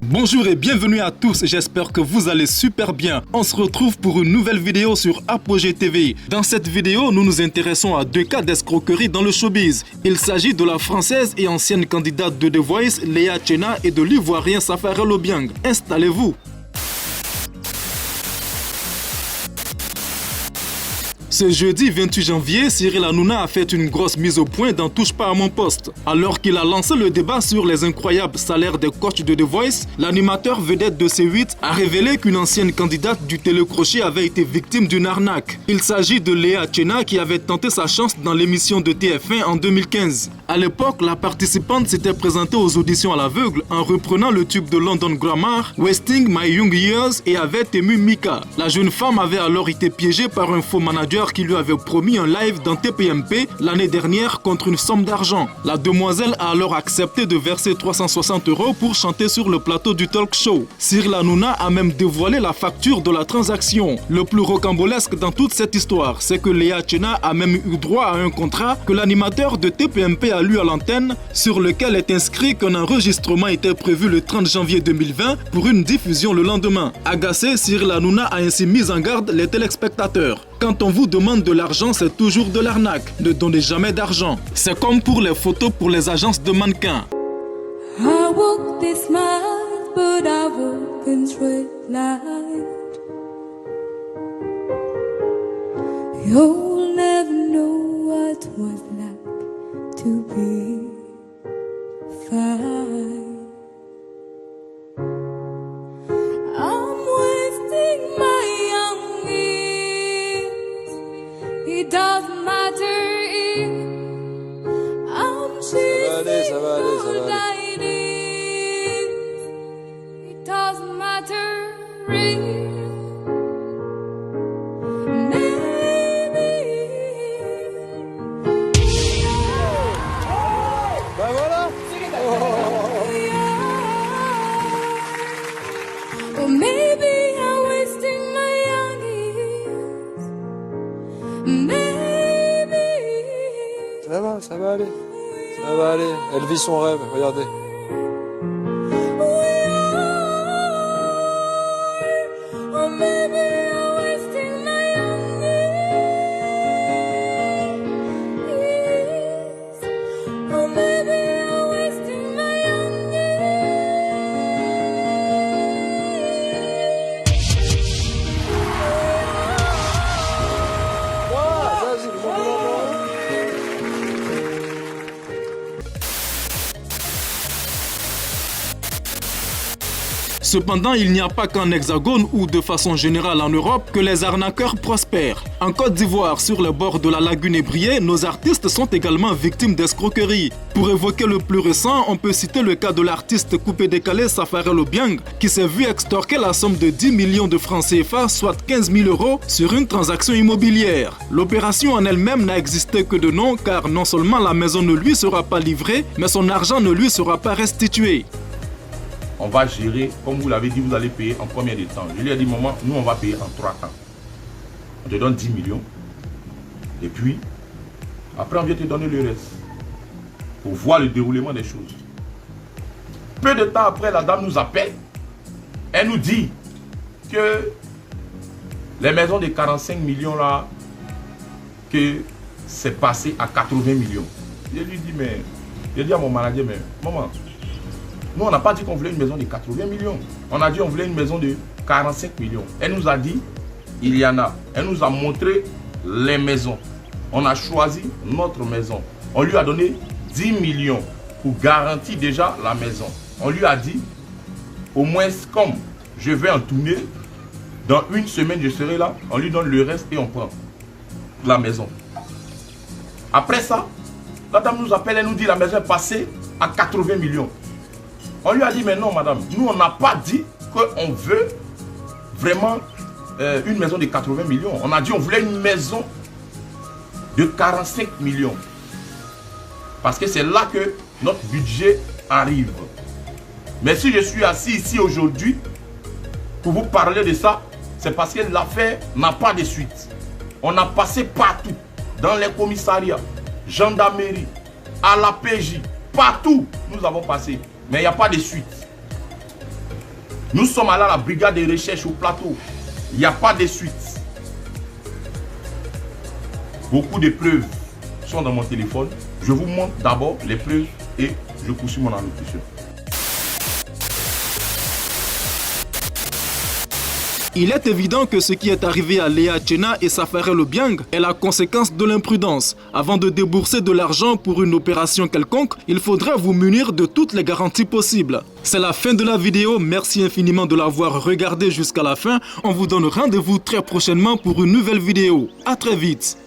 Bonjour et bienvenue à tous, j'espère que vous allez super bien. On se retrouve pour une nouvelle vidéo sur Apogée TV. Dans cette vidéo, nous nous intéressons à deux cas d'escroquerie dans le showbiz. Il s'agit de la française et ancienne candidate de The Voice, Léa Tchena, et de l'ivoirien Safarel Obiang. Installez-vous. Ce jeudi 28 janvier, Cyril Hanouna a fait une grosse mise au point dans Touche pas à mon poste. Alors qu'il a lancé le débat sur les incroyables salaires des coachs de The Voice, l'animateur vedette de C8 a révélé qu'une ancienne candidate du télécrochet avait été victime d'une arnaque. Il s'agit de Léa Tchena qui avait tenté sa chance dans l'émission de TF1 en 2015. À l'époque, la participante s'était présentée aux auditions à l'aveugle en reprenant le tube de London Grammar, Wasting My Young Years, et avait ému Mika. La jeune femme avait alors été piégée par un faux manager qui lui avait promis un live dans TPMP l'année dernière contre une somme d'argent. La demoiselle a alors accepté de verser 360 € pour chanter sur le plateau du talk show. Cyril Hanouna a même dévoilé la facture de la transaction. Le plus rocambolesque dans toute cette histoire, c'est que Léa Tchena a même eu droit à un contrat que l'animateur de TPMP a lu à l'antenne, sur lequel est inscrit qu'un enregistrement était prévu le 30 janvier 2020 pour une diffusion le lendemain. Agacé, Cyril Hanouna a ainsi mis en garde les téléspectateurs. Quand on vous demande de l'argent, c'est toujours de l'arnaque. Ne donnez jamais d'argent. C'est comme pour les photos pour les agences de mannequins. I walk this mile, but I walk in straight line. You'll never know what it was like to be fine. I'm wasting my young years. It doesn't matter if I'm chasing good ideas. It doesn't matter if Ça va aller, ça va aller. Elle vit son rêve, regardez. Cependant, il n'y a pas qu'en Hexagone ou de façon générale en Europe que les arnaqueurs prospèrent. En Côte d'Ivoire, sur le bord de la lagune Ébriée, nos artistes sont également victimes d'escroqueries. Pour évoquer le plus récent, on peut citer le cas de l'artiste coupé-décalé Safarel Obiang, qui s'est vu extorquer la somme de 10 millions de francs CFA, soit 15 000 € sur une transaction immobilière. L'opération en elle-même n'a existé que de nom, car non seulement la maison ne lui sera pas livrée, mais son argent ne lui sera pas restitué. On va gérer, comme vous l'avez dit, vous allez payer en combien de temps? Je lui ai dit, maman, nous on va payer en 3 temps. On te donne 10 millions. Et puis, après on vient te donner le reste. Pour voir le déroulement des choses. Peu de temps après, la dame nous appelle. Elle nous dit que les maisons de 45 millions là, que c'est passé à 80 millions. Je lui dis, mais, je dis à mon manager, mais maman, nous, on n'a pas dit qu'on voulait une maison de 80 millions. On a dit qu'on voulait une maison de 45 millions. Elle nous a dit, il y en a. Elle nous a montré les maisons. On a choisi notre maison. On lui a donné 10 millions pour garantir déjà la maison. On lui a dit, au moins comme je vais en tourner, dans une semaine je serai là, on lui donne le reste et on prend la maison. Après ça, la dame nous appelle, elle nous dit la maison est passée à 80 millions. On lui a dit, mais non madame, nous on n'a pas dit qu'on veut vraiment une maison de 80 millions. On a dit on voulait une maison de 45 millions. Parce que c'est là que notre budget arrive. Mais si je suis assis ici aujourd'hui pour vous parler de ça, c'est parce que l'affaire n'a pas de suite. On a passé partout, dans les commissariats, gendarmerie, à la PJ, partout nous avons passé. Mais il n'y a pas de suite. Nous sommes allés à la brigade de recherche au plateau. Il n'y a pas de suite. Beaucoup de preuves sont dans mon téléphone. Je vous montre d'abord les preuves et je poursuis mon allocution. Il est évident que ce qui est arrivé à Léa Tchena et Safarel Obiang est la conséquence de l'imprudence. Avant de débourser de l'argent pour une opération quelconque, il faudrait vous munir de toutes les garanties possibles. C'est la fin de la vidéo, merci infiniment de l'avoir regardée jusqu'à la fin. On vous donne rendez-vous très prochainement pour une nouvelle vidéo. À très vite.